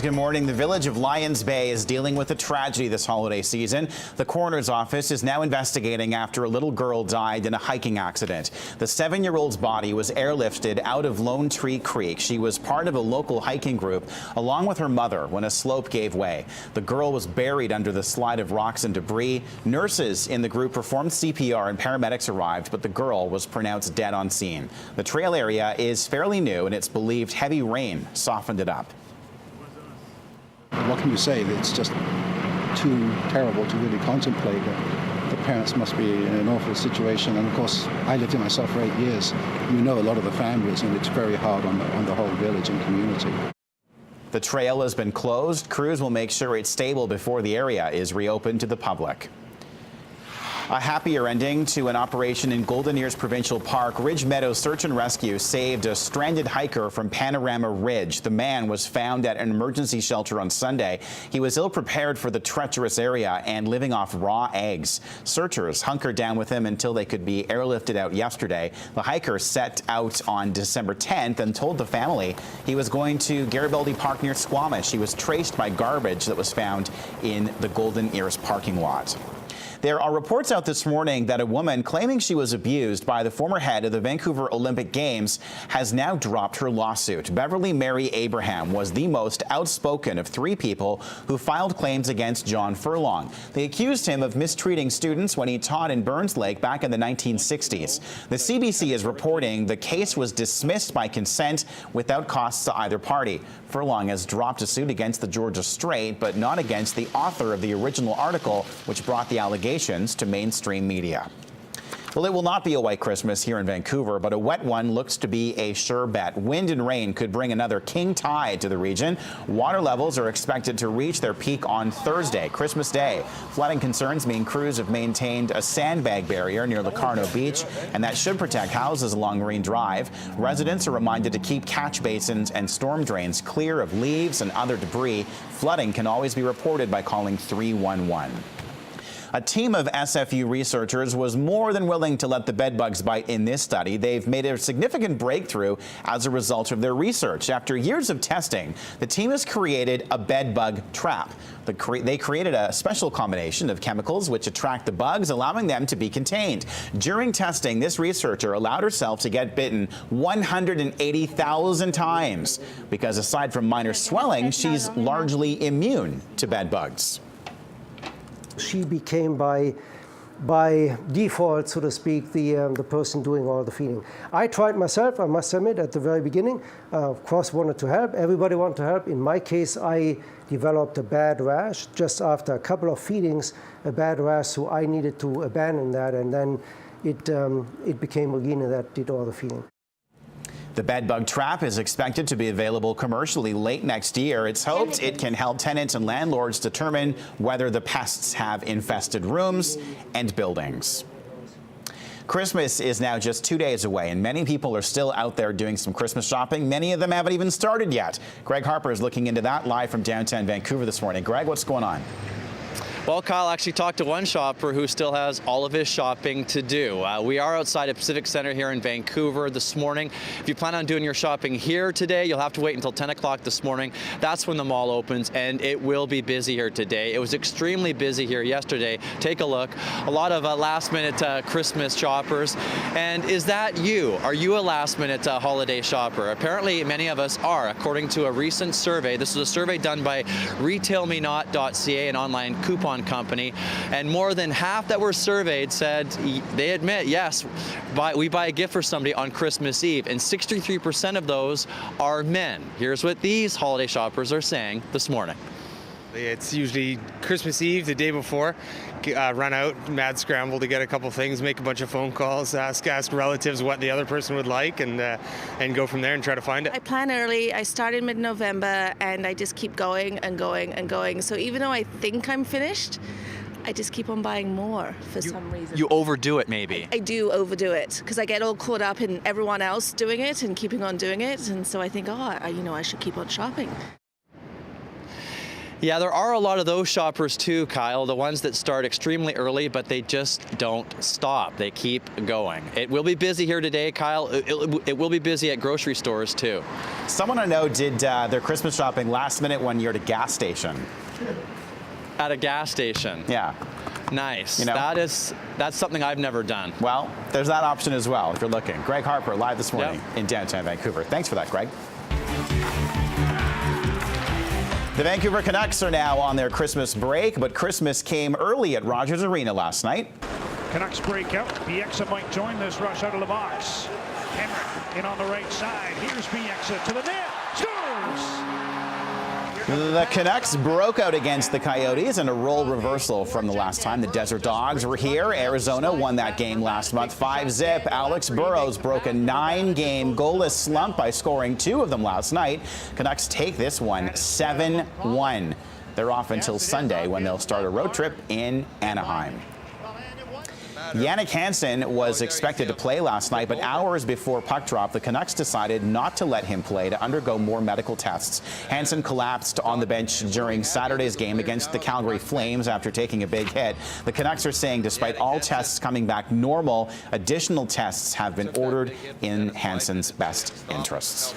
Good morning. The village of Lions Bay is dealing with a tragedy this holiday season. The coroner's office is now investigating after a little girl died in a hiking accident. The 7-year-old's body was airlifted out of Lone Tree Creek. She was part of a local hiking group along with her mother when a slope gave way. The girl was buried under the slide of rocks and debris. Nurses in the group performed CPR and paramedics arrived, but the girl was pronounced dead on scene. The trail area is fairly new and it's believed heavy rain softened it up. What can you say? It's just too terrible to really contemplate. The parents must be in an awful situation. And of course, I lived it myself for 8 years. You know a lot of the families, and it's very hard on the whole village and community. The trail has been closed. Crews will make sure it's stable before the area is reopened to the public. A happier ending to an operation in Golden Ears Provincial Park. Ridge Meadows Search and Rescue saved a stranded hiker from Panorama Ridge. The man was found at an emergency shelter on Sunday. He was ill-prepared for the treacherous area and living off raw eggs. Searchers hunkered down with him until they could be airlifted out yesterday. The hiker set out on December 10th and told the family he was going to Garibaldi Park near Squamish. He was traced by garbage that was found in the Golden Ears parking lot. There are reports out this morning that a woman claiming she was abused by the former head of the Vancouver Olympic Games has now dropped her lawsuit. Beverly Mary Abraham was the most outspoken of 3 people who filed claims against John Furlong. They accused him of mistreating students when he taught in Burns Lake back in the 1960s. The CBC is reporting the case was dismissed by consent without costs to either party. Furlong has dropped a suit against the Georgia Strait, but not against the author of the original article, which brought the allegations to mainstream media. Well, it will not be a white Christmas here in Vancouver, but a wet one looks to be a sure bet. Wind and rain could bring another king tide to the region. Water levels are expected to reach their peak on Thursday, Christmas Day. Flooding concerns mean crews have maintained a sandbag barrier near Locarno Beach, and that should protect houses along Marine Drive. Residents are reminded to keep catch basins and storm drains clear of leaves and other debris. Flooding can always be reported by calling 311. A team of SFU researchers was more than willing to let the bedbugs bite in this study. They've made a significant breakthrough as a result of their research. After years of testing, the team has created a bedbug trap. They created a special combination of chemicals which attract the bugs, allowing them to be contained. During testing, this researcher allowed herself to get bitten 180,000 times because aside from minor swelling, she's largely immune to bedbugs. She became by default, so to speak, the person doing all the feeding. I tried myself, I must admit, at the very beginning. Of course, wanted to help. Everybody wanted to help. In my case, I developed a bad rash just after a couple of feedings, a bad rash, so I needed to abandon that, and then it became Regina that did all the feeding. The bedbug trap is expected to be available commercially late next year. It's hoped it can help tenants and landlords determine whether the pests have infested rooms and buildings. Christmas is now just 2 days away, and many people are still out there doing some Christmas shopping. Many of them haven't even started yet. Greg Harper is looking into that live from downtown Vancouver this morning. Greg, what's going on? Well, Kyle actually talked to one shopper who still has all of his shopping to do. We are outside of Pacific Centre here in Vancouver this morning. If you plan on doing your shopping here today, you'll have to wait until 10 o'clock this morning. That's when the mall opens, and it will be busy here today. It was extremely busy here yesterday. Take a look. A lot of last-minute Christmas shoppers. And is that you? Are you a last-minute holiday shopper? Apparently, many of us are, according to a recent survey. This was a survey done by retailmenot.ca, an online coupon company, and more than half that were surveyed said they admit, yes, we buy a gift for somebody on Christmas Eve, and 63% of those are men. Here's what these holiday shoppers are saying this morning. It's usually Christmas Eve, the day before, run out, mad scramble to get a couple things, make a bunch of phone calls, ask relatives what the other person would like, and go from there and try to find it. I plan early. I start in mid-November, and I just keep going and going and going. So even though I think I'm finished, I just keep on buying more for some reason. You overdo it, maybe. I do overdo it because I get all caught up in everyone else doing it and keeping on doing it, and so I think, I should keep on shopping. Yeah, there are a lot of those shoppers too, Kyle, the ones that start extremely early, but they just don't stop. They keep going. It will be busy here today, Kyle. It will be busy at grocery stores too. Someone I know did their Christmas shopping last minute one year at a gas station. At a gas station? Yeah. Nice. You know? That's something I've never done. Well, there's that option as well if you're looking. Greg Harper live this morning Yep. in downtown Vancouver. Thanks for that, Greg. The Vancouver Canucks are now on their Christmas break, but Christmas came early at Rogers Arena last night. Canucks break out. Bieksa might join this rush out of the box. Henrik in on the right side. Here's Bieksa to the net. Scores! The Canucks broke out against the Coyotes in a role reversal from the last time the Desert Dogs were here. Arizona won that game last month 5-0. Alex Burrows broke a 9-game goalless slump by scoring 2 of them last night. Canucks take this one 7-1. They're off until Sunday when they'll start a road trip in Anaheim. Jannik Hansen was expected to play last night, but hours before puck drop, the Canucks decided not to let him play to undergo more medical tests. Hansen collapsed on the bench during Saturday's game against the Calgary Flames after taking a big hit. The Canucks are saying despite all tests coming back normal, additional tests have been ordered in Hansen's best interests.